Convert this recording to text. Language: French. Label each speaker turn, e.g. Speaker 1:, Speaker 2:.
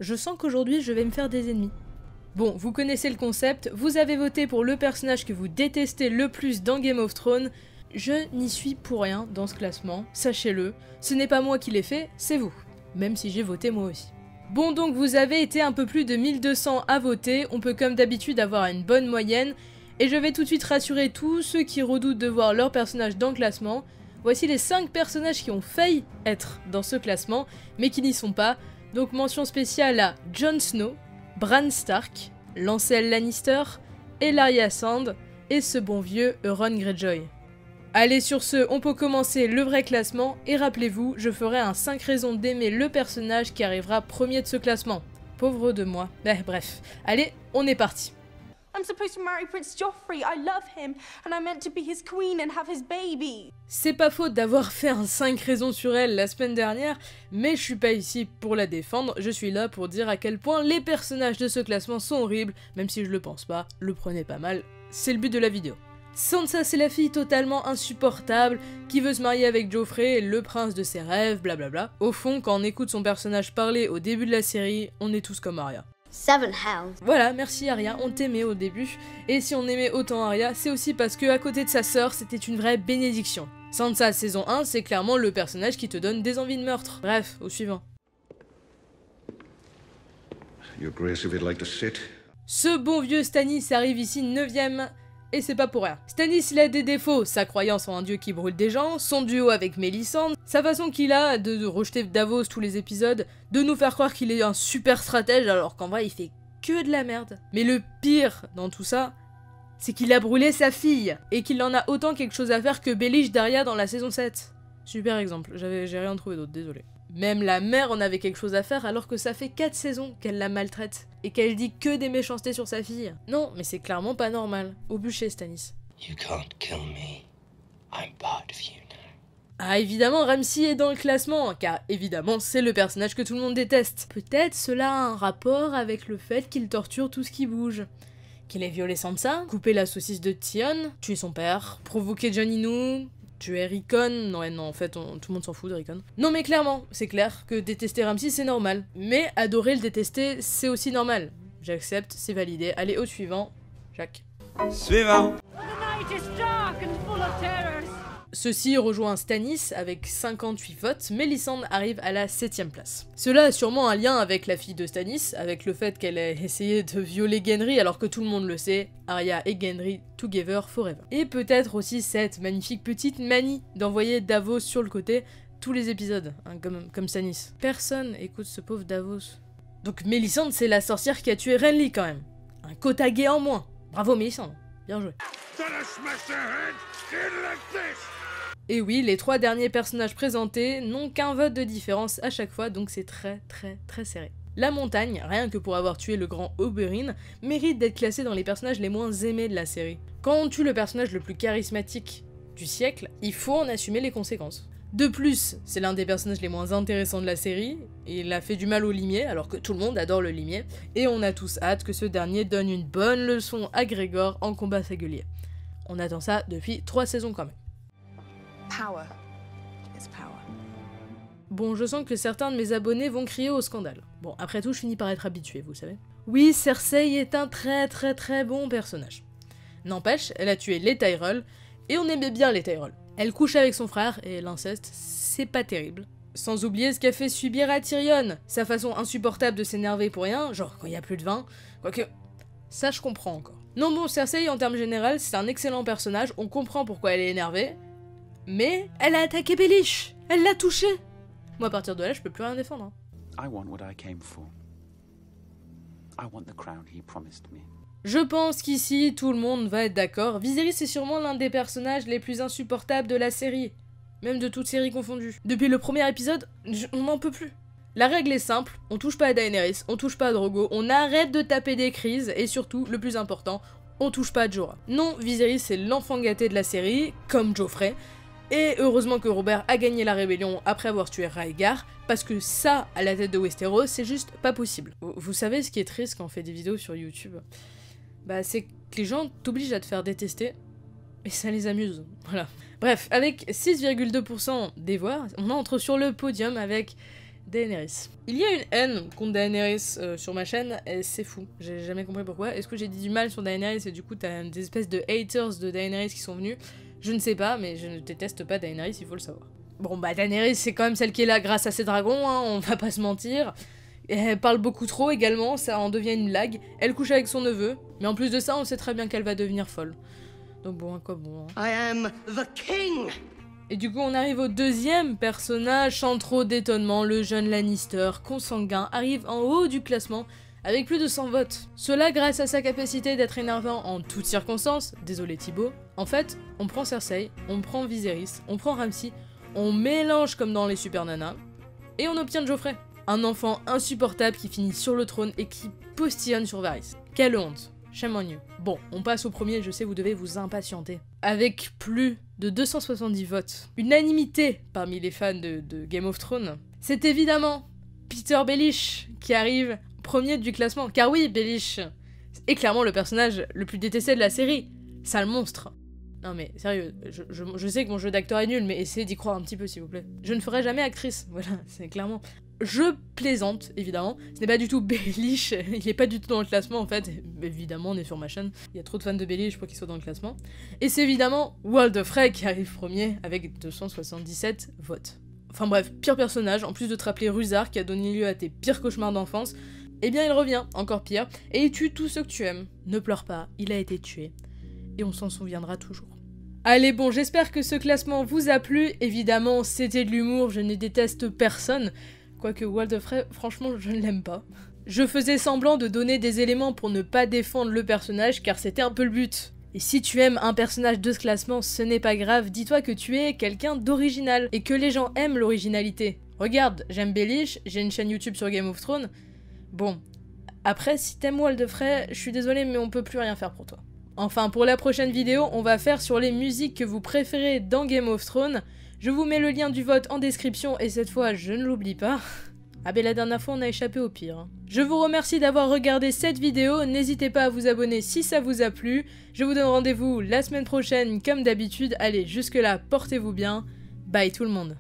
Speaker 1: Je sens qu'aujourd'hui je vais me faire des ennemis. Bon, vous connaissez le concept, vous avez voté pour le personnage que vous détestez le plus dans Game of Thrones. Je n'y suis pour rien dans ce classement, sachez-le. Ce n'est pas moi qui l'ai fait, c'est vous. Même si j'ai voté moi aussi. Bon, donc vous avez été un peu plus de 1200 à voter, on peut comme d'habitude avoir une bonne moyenne. Et je vais tout de suite rassurer tous ceux qui redoutent de voir leur personnage dans le classement. Voici les 5 personnages qui ont failli être dans ce classement, mais qui n'y sont pas. Donc mention spéciale à Jon Snow, Bran Stark, Lancel Lannister, Ellaria Sand et ce bon vieux Euron Greyjoy. Allez, sur ce, on peut commencer le vrai classement, et rappelez-vous, je ferai un 5 raisons d'aimer le personnage qui arrivera premier de ce classement. Pauvre de moi. Bref, allez, on est parti.
Speaker 2: I'm supposed to marry Prince Joffrey, I love him, and I'm meant to be his queen and have his baby.
Speaker 1: C'est pas faute d'avoir fait un 5 raisons sur elle la semaine dernière, mais je suis pas ici pour la défendre, je suis là pour dire à quel point les personnages de ce classement sont horribles, même si je le pense pas, le prenez pas mal, c'est le but de la vidéo. Sansa, c'est la fille totalement insupportable, qui veut se marier avec Joffrey, le prince de ses rêves, blablabla. Au fond, quand on écoute son personnage parler au début de la série, on est tous comme Arya.
Speaker 3: Seven hells.
Speaker 1: Voilà, merci Arya, on t'aimait au début, et si on aimait autant Arya, c'est aussi parce que à côté de sa sœur, c'était une vraie bénédiction. Sansa saison 1, c'est clairement le personnage qui te donne des envies de meurtre. Bref, au suivant.
Speaker 4: Your Grace, if you'd like to sit.
Speaker 1: Ce bon vieux Stannis arrive ici 9ème, et c'est pas pour rien. Stannis, il a des défauts, sa croyance en un dieu qui brûle des gens, son duo avec Mélisandre, sa façon qu'il a de rejeter Davos tous les épisodes, de nous faire croire qu'il est un super stratège alors qu'en vrai il fait que de la merde. Mais le pire dans tout ça, c'est qu'il a brûlé sa fille, et qu'il en a autant quelque chose à faire que Baelish Daria dans la saison 7. Super exemple, j'ai rien trouvé d'autre, désolé. Même la mère en avait quelque chose à faire alors que ça fait 4 saisons qu'elle la maltraite, et qu'elle dit que des méchancetés sur sa fille. Non, mais c'est clairement pas normal. Au bûcher, Stannis.
Speaker 5: You can't kill me. I'm part of you now.
Speaker 1: Ah, évidemment, Ramsay est dans le classement, car évidemment, c'est le personnage que tout le monde déteste. Peut-être cela a un rapport avec le fait qu'il torture tout ce qui bouge. Qu'il ait violé Sansa, coupé la saucisse de Tion, tué son père, provoqué Jon Snow, tuer Rickon, non, en fait, tout le monde s'en fout de Rickon. Non mais clairement, c'est clair que détester Ramsay c'est normal, mais adorer le détester c'est aussi normal. J'accepte, c'est validé. Allez, au suivant, Jacques.
Speaker 5: Suivant.
Speaker 1: Ceci rejoint Stannis avec 58 votes, Mélisandre arrive à la 7ème place. Cela a sûrement un lien avec la fille de Stannis, avec le fait qu'elle ait essayé de violer Gendry alors que tout le monde le sait, Arya et Gendry together forever. Et peut-être aussi cette magnifique petite manie d'envoyer Davos sur le côté tous les épisodes, hein, comme Stannis. Personne écoute ce pauvre Davos. Donc Mélisandre c'est la sorcière qui a tué Renly quand même. Un quota gay en moins. Bravo Mélisandre, bien joué. Et oui, les 3 derniers personnages présentés n'ont qu'un vote de différence à chaque fois, donc c'est très serré. La montagne, rien que pour avoir tué le grand Oberyn, mérite d'être classée dans les personnages les moins aimés de la série. Quand on tue le personnage le plus charismatique du siècle, il faut en assumer les conséquences. De plus, c'est l'un des personnages les moins intéressants de la série, et il a fait du mal au limier, alors que tout le monde adore le limier, et on a tous hâte que ce dernier donne une bonne leçon à Grégor en combat singulier. On attend ça depuis 3 saisons quand même.
Speaker 2: Power is power.
Speaker 1: Bon, je sens que certains de mes abonnés vont crier au scandale. Bon, après tout, je finis par être habitué, vous savez. Oui, Cersei est un très bon personnage. N'empêche, elle a tué les Tyrell, et on aimait bien les Tyrell. Elle couche avec son frère, et l'inceste, c'est pas terrible. Sans oublier ce qu'a fait subir à Tyrion, sa façon insupportable de s'énerver pour rien, genre quand il y a plus de vin, quoique, ça je comprends encore. Non bon, Cersei en termes généraux, c'est un excellent personnage, on comprend pourquoi elle est énervée, mais elle a attaqué Baelish, elle l'a touché. Moi à partir de là, je peux plus rien défendre. Hein.
Speaker 6: I want what I came for. I want the crown he promised me.
Speaker 1: Je pense qu'ici, tout le monde va être d'accord, Viserys est sûrement l'un des personnages les plus insupportables de la série, même de toute série confondue. Depuis le premier épisode, on n'en peut plus. La règle est simple, on touche pas à Daenerys, on touche pas à Drogo, on arrête de taper des crises, et surtout, le plus important, on touche pas à Jorah. Non, Viserys c'est l'enfant gâté de la série, comme Joffrey, et heureusement que Robert a gagné la rébellion après avoir tué Rhaegar, parce que ça, à la tête de Westeros, c'est juste pas possible. Vous savez ce qui est triste quand on fait des vidéos sur YouTube ? Bah c'est que les gens t'obligent à te faire détester, et ça les amuse, voilà. Bref, avec 6,2% des voix, on entre sur le podium avec Daenerys. Il y a une haine contre Daenerys sur ma chaîne, et c'est fou. J'ai jamais compris pourquoi. Est-ce que j'ai dit du mal sur Daenerys et du coup t'as des espèces de haters de Daenerys qui sont venus? Je ne sais pas, mais je ne déteste pas Daenerys, il faut le savoir. Bon bah Daenerys c'est quand même celle qui est là grâce à ses dragons, hein, on va pas se mentir. Et elle parle beaucoup trop également, ça en devient une blague. Elle couche avec son neveu, mais en plus de ça on sait très bien qu'elle va devenir folle. Donc bon, à quoi bon, hein.
Speaker 3: I am the king!
Speaker 1: Et du coup on arrive au deuxième personnage, sans trop d'étonnement, le jeune Lannister, consanguin, arrive en haut du classement avec plus de 100 votes. Cela grâce à sa capacité d'être énervant en toutes circonstances, désolé Thibaut. En fait, on prend Cersei, on prend Viserys, on prend Ramsay, on mélange comme dans les Super Nanas, et on obtient Joffrey. Un enfant insupportable qui finit sur le trône et qui postillonne sur Varys. Quelle honte! Shame on you. Bon, on passe au premier, je sais vous devez vous impatienter. Avec plus de 270 votes, unanimité parmi les fans de Game of Thrones, c'est évidemment Peter Baelish qui arrive premier du classement. Car oui, Baelish est clairement le personnage le plus détesté de la série. Sale monstre. Non mais sérieux, je sais que mon jeu d'acteur est nul, mais essayez d'y croire un petit peu s'il vous plaît. Je ne ferai jamais actrice, voilà, c'est clairement... Je plaisante, évidemment, ce n'est pas du tout Baelish, il est pas du tout dans le classement en fait, évidemment on est sur ma chaîne, il y a trop de fans de Baelish pour qu'il soit dans le classement. Et c'est évidemment Walder Frey qui arrive premier avec 277 votes. Enfin bref, pire personnage, en plus de te rappeler Ruzard qui a donné lieu à tes pires cauchemars d'enfance, eh bien il revient, encore pire, et il tue tous ceux que tu aimes. Ne pleure pas, il a été tué. Et on s'en souviendra toujours. Allez bon, j'espère que ce classement vous a plu, évidemment c'était de l'humour, je ne déteste personne, quoique Walder Frey, franchement je ne l'aime pas. Je faisais semblant de donner des éléments pour ne pas défendre le personnage car c'était un peu le but. Et si tu aimes un personnage de ce classement, ce n'est pas grave, dis-toi que tu es quelqu'un d'original et que les gens aiment l'originalité. Regarde, j'aime Baelish, j'ai une chaîne YouTube sur Game of Thrones. Bon, après si t'aimes Walder Frey, je suis désolée mais on peut plus rien faire pour toi. Enfin, pour la prochaine vidéo, on va faire sur les musiques que vous préférez dans Game of Thrones. Je vous mets le lien du vote en description et cette fois, je ne l'oublie pas. Ah ben la dernière fois, on a échappé au pire. Je vous remercie d'avoir regardé cette vidéo, n'hésitez pas à vous abonner si ça vous a plu. Je vous donne rendez-vous la semaine prochaine comme d'habitude. Allez, jusque là, portez-vous bien. Bye tout le monde.